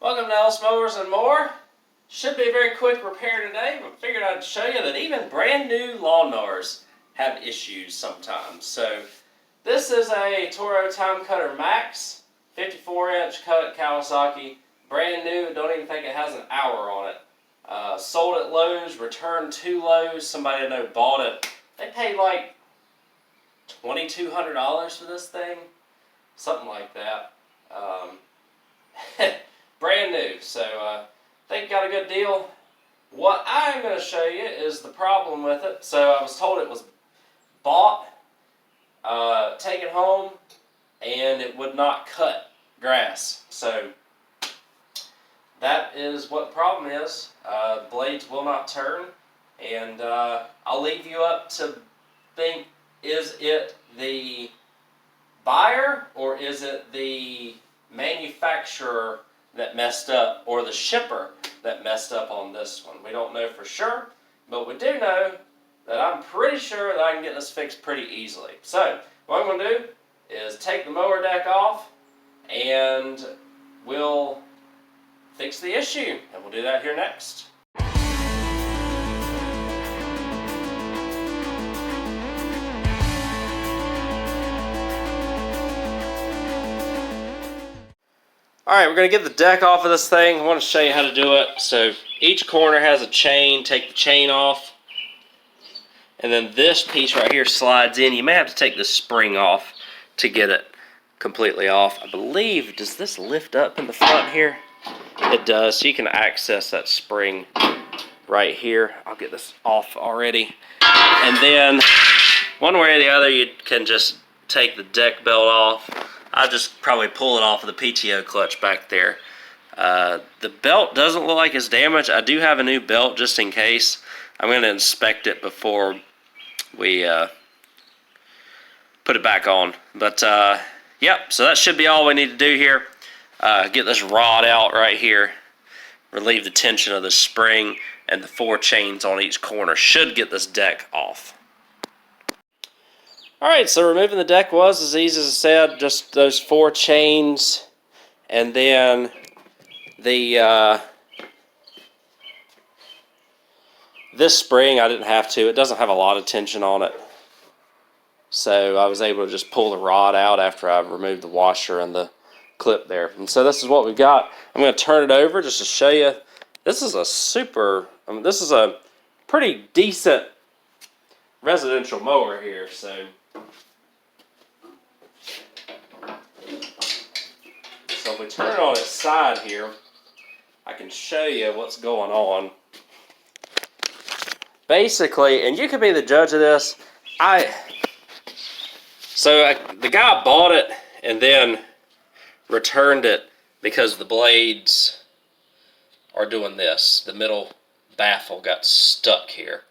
Welcome to Ellis Mowers and More. Should be a very quick repair today, but figured I'd show you that even brand new lawnmowers have issues sometimes. So this is a Toro Time Cutter Max, 54-inch cut Kawasaki, brand new. Don't even think it has an hour on it. Sold at Lowe's, returned to Lowe's. Somebody I know bought it. They paid like $2,200 for this thing, something like that. Brand new, so I think got a good deal. What I'm going to show you is the problem with it. So I was told it was bought, taken home, and it would not cut grass. So that is what the problem is. The blades will not turn, and I'll leave you up to think, is it the buyer or is it the manufacturer that messed up, or the shipper that messed up on this one? We don't know for sure, but we do know that I'm pretty sure that I can get this fixed pretty easily. So what I'm going to do is take the mower deck off and we'll fix the issue, and we'll do that here next. Alright, we're going to get the deck off of this thing. I want to show you how to do it. So each corner has a chain. Take the chain off. And then this piece right here slides in. You may have to take the spring off to get it completely off. I believe, does this lift up in the front here? It does. So you can access that spring right here. I'll get this off already. And then one way or the other, you can just take the deck belt off. I'll just probably pull it off of the PTO clutch back there. The belt doesn't look like it's damaged. I do have a new belt just in case. I'm going to inspect it before we put it back on. But yep, so that should be all we need to do here. Get this rod out right here. Relieve the tension of the spring, and the 4 chains on each corner should get this deck off. Alright, so removing the deck was as easy as I said, just those 4 chains, and then the this spring I didn't have to. It doesn't have a lot of tension on it, so I was able to just pull the rod out after I removed the washer and the clip there. And so this is what we've got. I'm going to turn it over just to show you. This is this is a pretty decent residential mower here, so if we turn it on its side here, I can show you what's going on. Basically, and you could be the judge of this, the guy bought it and then returned it because the blades are doing this. The middle baffle got stuck here.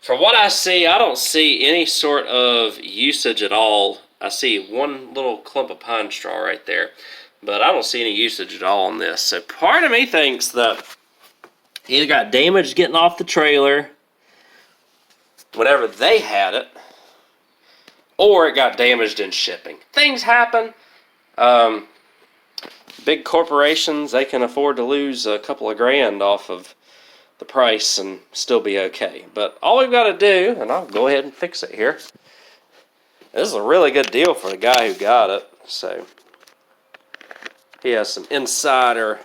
From what I see, I don't see any sort of usage at all. I see one little clump of pine straw right there, but I don't see any usage at all on this. So part of me thinks that he either got damaged getting off the trailer whenever they had it, or it got damaged in shipping. Things happen. Big corporations, they can afford to lose a couple of grand off of the price and still be okay. But all we've got to do, and I'll go ahead and fix it here. This is a really good deal for the guy who got it. So he has some insider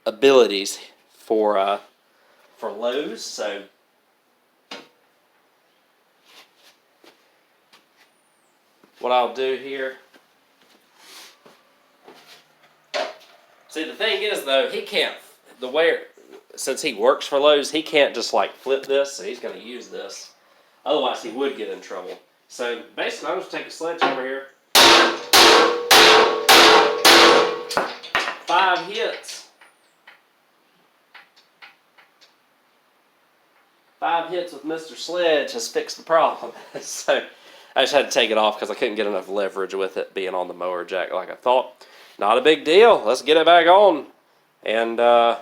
abilities for Lowe's. So what I'll do here. See, the thing is, though, he can't, since he works for Lowe's, he can't just like flip this, so he's going to use this. Otherwise, he would get in trouble. So basically, I'm just going to take a sledgehammer here. 5 hits. 5 hits with Mr. Sledge has fixed the problem. So I just had to take it off because I couldn't get enough leverage with it being on the mower jack like I thought. Not a big deal. Let's get it back on and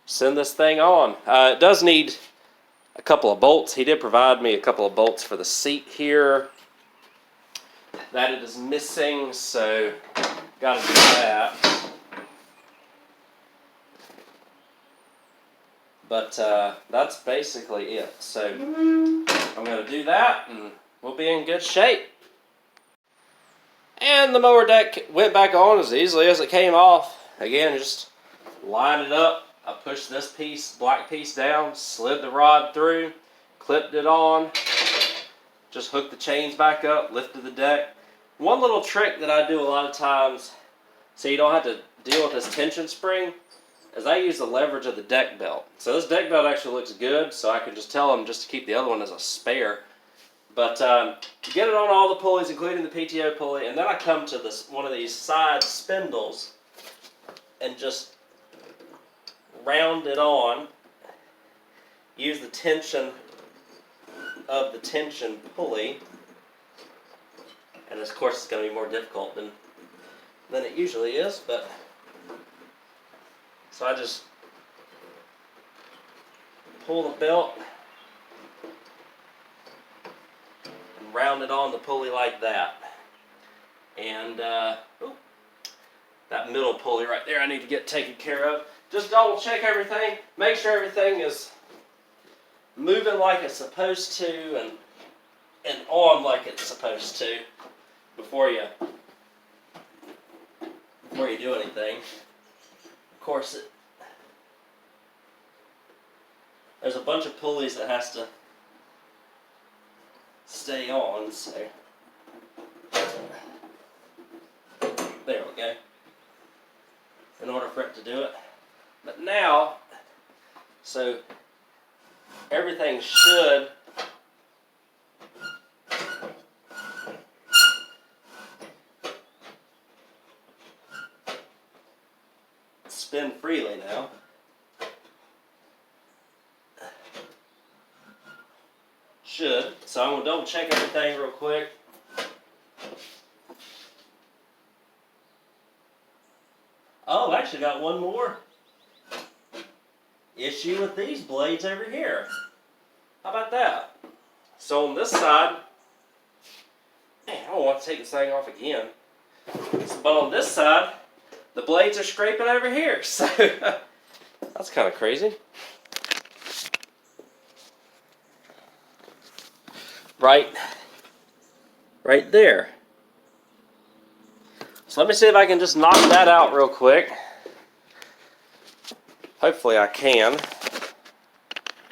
send this thing on. It does need a couple of bolts. He did provide me a couple of bolts for the seat here. that it is missing, so got to do that. But that's basically it. So I'm going to do that and we'll be in good shape. And the mower deck went back on as easily as it came off. Again, just line it up. I pushed this piece, black piece down, slid the rod through, clipped it on, just hooked the chains back up, lifted the deck. One little trick that I do a lot of times so you don't have to deal with this tension spring is I use the leverage of the deck belt. So this deck belt actually looks good, so I can just tell them just to keep the other one as a spare. But get it on all the pulleys, including the PTO pulley, and then I come to this one of these side spindles and just round it on. Use the tension of the tension pulley, and of course it's going to be more difficult than it usually is, but so I just pull the belt and round it on the pulley like that. And that middle pulley right there I need to get taken care of. Just double check everything, make sure everything is moving like it's supposed to and on like it's supposed to before you do anything. Of course, there's a bunch of pulleys that has to stay on, so there we go, in order for it to do it. But now, so everything should spin freely now. Should. So I'm going to double check everything real quick. Oh, I've actually got one more issue with these blades over here. How about that? So on this side, man, I don't want to take this thing off again. But on this side, the blades are scraping over here. So that's kind of crazy. Right there. So let me see if I can just knock that out real quick. Hopefully I can.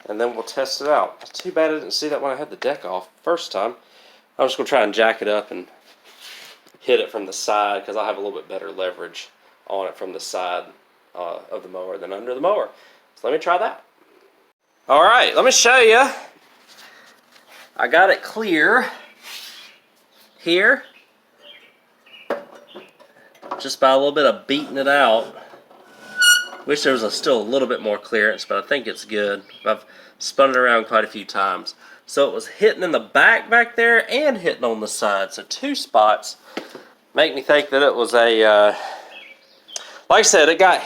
And then we'll test it out. Too bad I didn't see that when I had the deck off first time. I'm just going to try and jack it up and hit it from the side because I'll have a little bit better leverage on it from the side of the mower than under the mower. So let me try that. Alright, let me show you. I got it clear here. Just by a little bit of beating it out. Wish there was still a little bit more clearance, but I think it's good. I've spun it around quite a few times. So it was hitting in the back there and hitting on the side. So two spots make me think that it was a, like I said, it got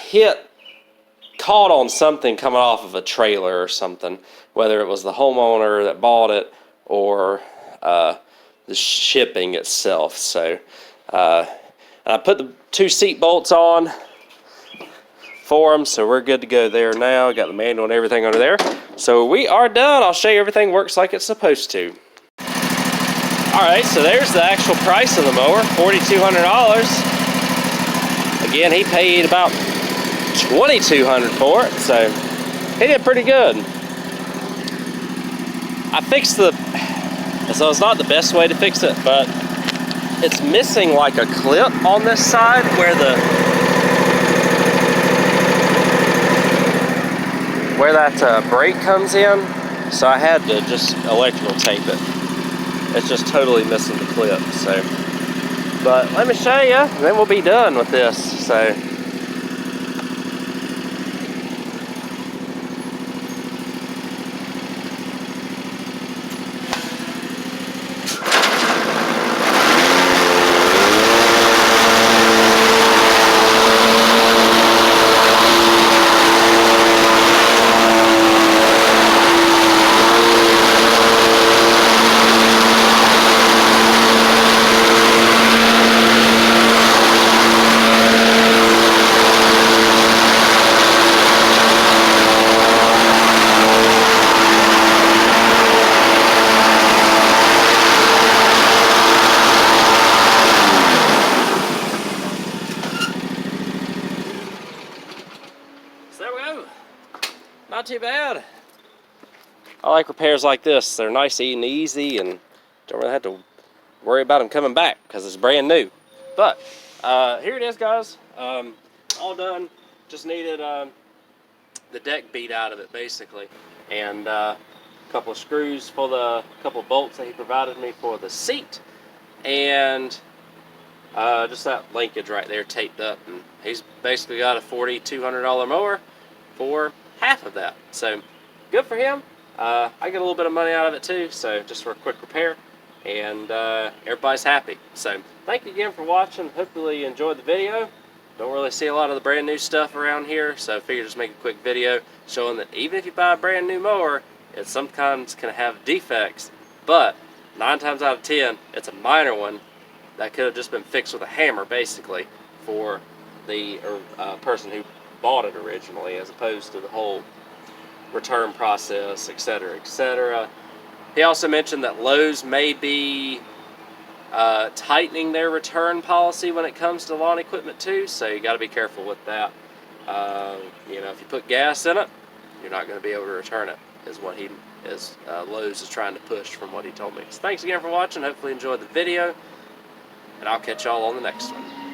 caught on something coming off of a trailer or something. Whether it was the homeowner that bought it or the shipping itself. So I put the two seat bolts on for them, so we're good to go there now. Got the manual and everything under there. So we are done. I'll show you everything works like it's supposed to. Alright, so there's the actual price of the mower, $4,200. Again, he paid about $2,200 for it, so he did pretty good. I fixed so it's not the best way to fix it, but it's missing like a clip on this side where that brake comes in, so I had to just electrical tape it. It's just totally missing the clip. So, but let me show you, and then we'll be done with this. So. not too bad. I like repairs like this. They're nice and easy, and don't really have to worry about them coming back because it's brand new. But here it is, guys. All done. Just needed the deck beat out of it, basically, and a couple of screws for the couple of bolts that he provided me for the seat, and just that linkage right there taped up. And he's basically got a $4,200 mower for half of that. So good for him. I get a little bit of money out of it too, so just for a quick repair, and everybody's happy. So thank you again for watching. Hopefully you enjoyed the video. Don't really see a lot of the brand new stuff around here, so I figured just make a quick video showing that even if you buy a brand new mower, it sometimes can have defects, but 9 times out of 10 it's a minor one that could have just been fixed with a hammer, basically, for the person who bought it originally, as opposed to the whole return process, etc., etc. He also mentioned that Lowe's may be tightening their return policy when it comes to lawn equipment too, so you got to be careful with that. You know, if you put gas in it, you're not going to be able to return it, is what Lowe's is trying to push, from what he told me. So thanks again for watching. Hopefully you enjoyed the video, and I'll catch y'all on the next one.